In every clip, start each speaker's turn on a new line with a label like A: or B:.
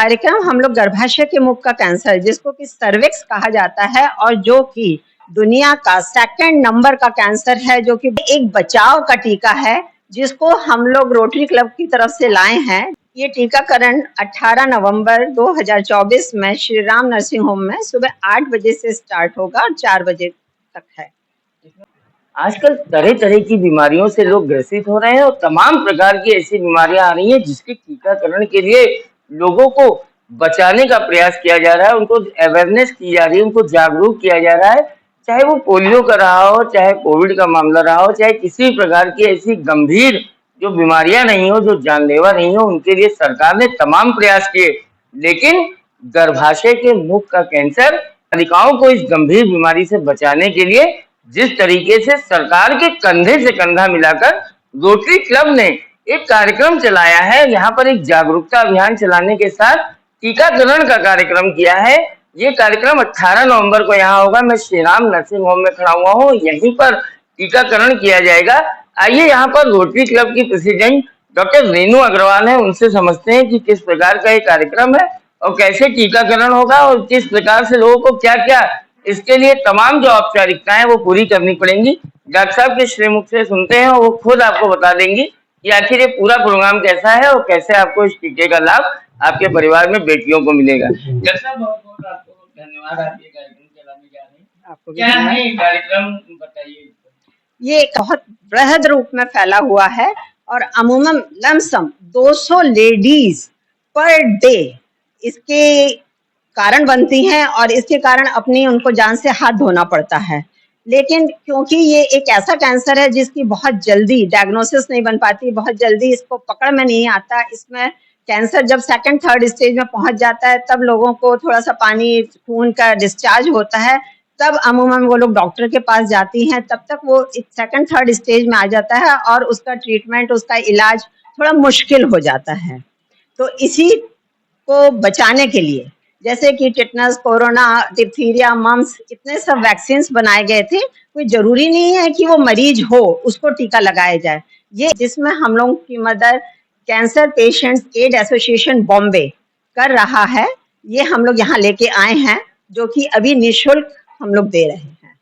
A: कार्यक्रम हम लोग गर्भाशय के मुख का कैंसर, जिसको कि सर्विक्स कहा जाता है और जो कि दुनिया का सेकंड नंबर का कैंसर है, जो कि एक बचाव का टीका है, जिसको हम लोग रोटरी क्लब की तरफ से लाए हैं। ये टीकाकरण 18 नवंबर 2024 में श्री राम नर्सिंग होम में सुबह 8 बजे से स्टार्ट होगा और 4 बजे तक है।
B: आजकल तरह तरह की बीमारियों से लोग ग्रसित हो रहे हैं और तमाम प्रकार की ऐसी बीमारियां आ रही हैं जिसके टीकाकरण के लिए लोगों को बचाने का प्रयास किया जा रहा है, उनको अवेयरनेस की जा रही है, उनको जागरूक किया जा रहा है। चाहे वो पोलियो का रहा हो, चाहे कोविड का मामला रहा हो, चाहे किसी प्रकार की ऐसी गंभीर जो बीमारियां नहीं हो, जो जानलेवा नहीं हो, उनके लिए सरकार ने तमाम प्रयास किए। लेकिन गर्भाशय के मुख का कैंसर, बालिकाओं को इस गंभीर बीमारी से बचाने के लिए जिस तरीके से सरकार के कंधे से कंधा मिलाकर रोटरी क्लब ने एक कार्यक्रम चलाया है, यहाँ पर एक जागरूकता अभियान चलाने के साथ टीकाकरण का कार्यक्रम किया है। ये कार्यक्रम 18 नवंबर को यहाँ होगा। मैं श्री राम नर्सिंग होम में खड़ा हुआ हूँ, यहीं पर टीकाकरण किया जाएगा। आइए यहाँ पर रोटरी क्लब की प्रेसिडेंट डॉक्टर रेनू अग्रवाल है, उनसे समझते हैं कि किस प्रकार का ये कार्यक्रम है और कैसे टीकाकरण होगा और किस प्रकार से लोगों को क्या क्या इसके लिए तमाम जो औपचारिकताएं वो पूरी करनी पड़ेंगी। डॉक्टर साहब के श्रीमुख से सुनते हैं और वो खुद आपको बता देंगी कि आखिर ये पूरा प्रोग्राम कैसा है और कैसे आपको इस टीके का लाभ आपके परिवार में बेटियों को मिलेगा। डॉक्टर साहब बहुत बहुत आपको धन्यवाद, आप ये कार्यक्रम चलाने जा रहे हैं।
A: आपको भी
B: क्या
A: धन्यवाद।
B: है ये कार्यक्रम, बताइए।
A: ये बहुत बृहद रूप में फैला हुआ है और अमूमन लमसम 200 लेडीज पर डे इसके कारण बनती हैं और इसके कारण अपनी उनको जान से हाथ धोना पड़ता है। लेकिन क्योंकि ये एक ऐसा कैंसर है जिसकी बहुत जल्दी डायग्नोसिस नहीं बन पाती, बहुत जल्दी इसको पकड़ में नहीं आता। इसमें कैंसर जब सेकंड थर्ड स्टेज में पहुंच जाता है तब लोगों को थोड़ा सा पानी खून का डिस्चार्ज होता है, तब अमूमन वो लोग डॉक्टर के पास जाती हैं। तब तक वो सेकंड थर्ड स्टेज में आ जाता है और उसका ट्रीटमेंट, उसका इलाज थोड़ा मुश्किल हो जाता है। तो इसी को बचाने के लिए जैसे कि टिटनस, कोरोना, डिप्थीरिया, मम्स, इतने सब वैक्सीन बनाए गए थे। कोई जरूरी नहीं है कि वो मरीज हो उसको टीका लगाया जाए। ये जिसमें हम लोगों की मदद cancer patients aid association Bombay कर रहा है, ये हम लोग यहाँ लेके आए हैं, जो कि अभी निःशुल्क हम लोग दे रहे हैं।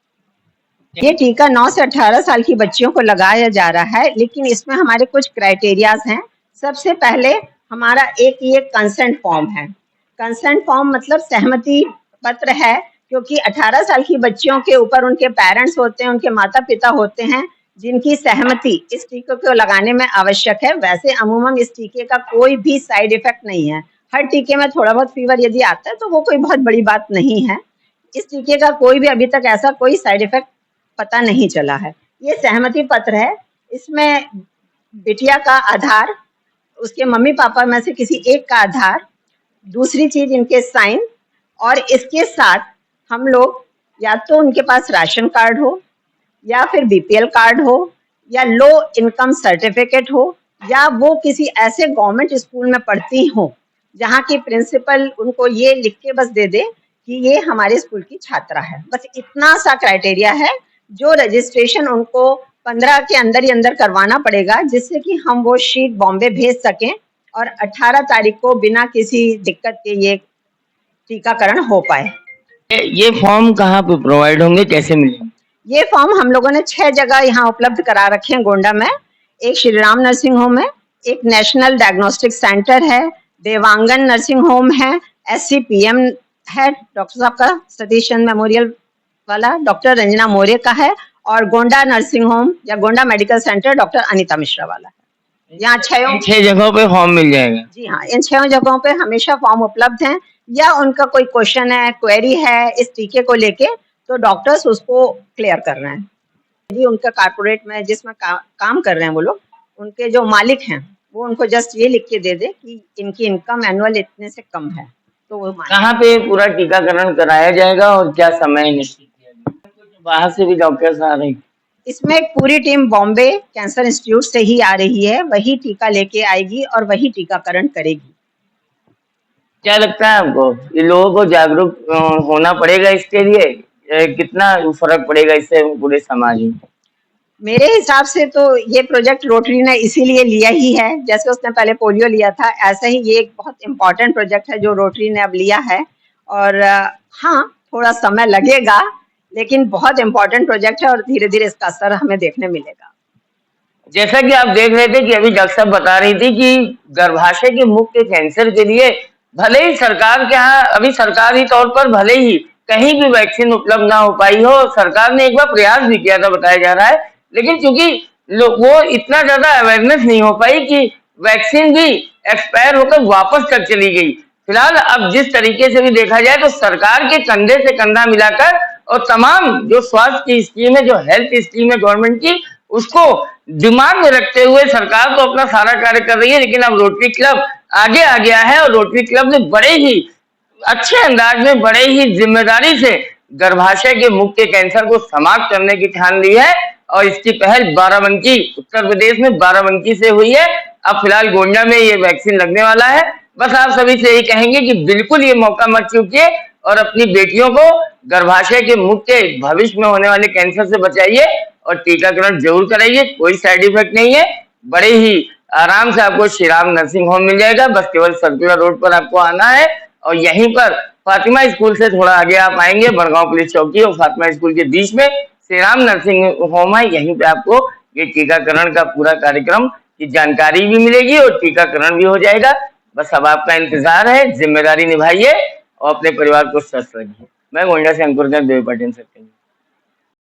A: ये टीका 9 से 18 साल की बच्चियों को लगाया जा रहा है, लेकिन इसमें हमारे कुछ क्राइटेरियाज हैं। सबसे पहले हमारा एक ये कंसेंट फॉर्म है। कंसेंट फॉर्म मतलब सहमति पत्र है, क्योंकि 18 साल की बच्चियों के ऊपर उनके पेरेंट्स होते हैं, उनके माता पिता होते हैं, जिनकी सहमति इस टीके को लगाने में आवश्यक है। वैसे अमूमन इस टीके का कोई भी साइड इफेक्ट नहीं है। हर टीके में थोड़ा बहुत फीवर यदि आता है तो वो कोई बहुत बड़ी बात नहीं है। इस टीके का कोई भी अभी तक ऐसा कोई साइड इफेक्ट पता नहीं चला है। ये सहमति पत्र है। इसमें बिटिया का आधार, उसके मम्मी पापा में से किसी एक का आधार, दूसरी चीज इनके साइन, और इसके साथ हम लोग या तो उनके पास राशन कार्ड हो या फिर बीपीएल कार्ड हो या लो इनकम सर्टिफिकेट हो या वो किसी ऐसे गवर्नमेंट स्कूल में पढ़ती हो जहाँ की प्रिंसिपल उनको ये लिख के बस दे दे कि ये हमारे स्कूल की छात्रा है। बस इतना सा क्राइटेरिया है जो रजिस्ट्रेशन उनको 15 के अंदर ही अंदर करवाना पड़ेगा, जिससे कि हम वो शीट बॉम्बे भेज सकें और 18 तारीख को बिना किसी दिक्कत के ये टीकाकरण हो पाए।
B: ये फॉर्म कहाँ पे प्रोवाइड होंगे, कैसे मिलेंगे?
A: ये फॉर्म हम लोगों ने 6 जगह यहाँ उपलब्ध करा रखे हैं। गोंडा में एक श्री राम नर्सिंग होम है, एक नेशनल डायग्नोस्टिक सेंटर है, देवांगन नर्सिंग होम है, SCPM है डॉक्टर साहब का, सतीश चंद्र मेमोरियल वाला डॉक्टर रंजना मौर्य का है, और गोंडा नर्सिंग होम या Gonda medical centre doctor Anita Mishra वाला है। यहाँ
B: 6 जगहों पे फॉर्म मिल जाएगा।
A: जी हाँ, इन 6 जगहों पे हमेशा फॉर्म उपलब्ध हैं। या उनका कोई क्वेश्चन है, क्वेरी है इस टीके को लेके, तो डॉक्टर्स उसको क्लियर कर रहे हैं। यदि उनका कॉर्पोरेट में जिसमें काम कर रहे हैं वो लोग, उनके जो मालिक हैं वो उनको जस्ट ये लिख के दे दे कि इनकी इनकम एनुअल इतने से कम है, तो वो
B: कहाँ पे पूरा टीकाकरण कराया जाएगा और क्या समय निश्चित किया गया? बाहर से भी डॉक्टर्स आ रहे हैं?
A: इसमें एक पूरी टीम बॉम्बे कैंसर इंस्टीट्यूट से ही आ रही है, वही टीका लेके आएगी और वही टीकाकरण करेगी।
B: क्या लगता है आपको, ये लोगों को जागरूक होना पड़ेगा इसके लिए? कितना फर्क पड़ेगा इससे पूरे समाज में?
A: मेरे हिसाब से तो ये प्रोजेक्ट रोटरी ने इसीलिए लिया ही है, जैसे उसने पहले पोलियो लिया था, ऐसे ही ये एक बहुत इम्पोर्टेंट प्रोजेक्ट है जो रोटरी ने अब लिया है। और हाँ, थोड़ा समय लगेगा, लेकिन बहुत इम्पोर्टेंट प्रोजेक्ट है और धीरे-धीरे इसका असर हमें देखने मिलेगा।
B: जैसा कि आप देख रहे थे कि अभी डॉक्टर साहब बता रही थी कि गर्भाशय के मुख के कैंसर के लिए भले ही सरकार के यहाँ अभी सरकारी तौर पर भले ही कहीं भी वैक्सीन उपलब्ध ना हो पाई हो, सरकार ने एक बार प्रयास भी किया था बताया जा रहा है, लेकिन चूंकि वो इतना ज्यादा अवेयरनेस नहीं हो पाई कि वैक्सीन भी एक्सपायर होकर वापस तक चली गई। फिलहाल अब जिस तरीके से भी देखा जाए तो सरकार के कंधे से कंधा मिलाकर और तमाम जो स्वास्थ्य की स्कीम है, जो हेल्थ स्कीम है गवर्नमेंट की, उसको दिमाग में रखते हुए सरकार तो अपना सारा कार्य कर रही है, लेकिन अब रोटरी क्लब आगे आ गया है और रोटरी क्लब ने बड़े ही अच्छे अंदाज में, बड़े ही जिम्मेदारी से गर्भाशय के मुख के कैंसर को समाप्त करने की ठान ली है। और इसकी पहल बाराबंकी, उत्तर प्रदेश में बाराबंकी से हुई है। अब फिलहाल गोंडा में ये वैक्सीन लगने वाला है। बस आप सभी से यही कहेंगे कि बिल्कुल ये मौका मत चूकिए और अपनी बेटियों को गर्भाशय के मुख के भविष्य में होने वाले कैंसर से बचाइए और टीकाकरण जरूर कराइए। कोई साइड इफेक्ट नहीं है, बड़े ही आराम से आपको श्री राम नर्सिंग होम मिल जाएगा। बस केवल सर्कुलर रोड पर आपको आना है और यहीं पर फातिमा स्कूल से थोड़ा आगे आप आएंगे, बड़गांव पुलिस चौकी और फातिमा स्कूल के बीच में श्री राम नर्सिंग होम है। यहीं पे आपको ये टीकाकरण का पूरा कार्यक्रम की जानकारी भी मिलेगी और टीकाकरण भी हो जाएगा। बस अब आपका इंतजार है, जिम्मेदारी निभाइए और अपने परिवार को स्वस्थ रखिए। मैं गोंडा से अंकुर देव पाटिल से।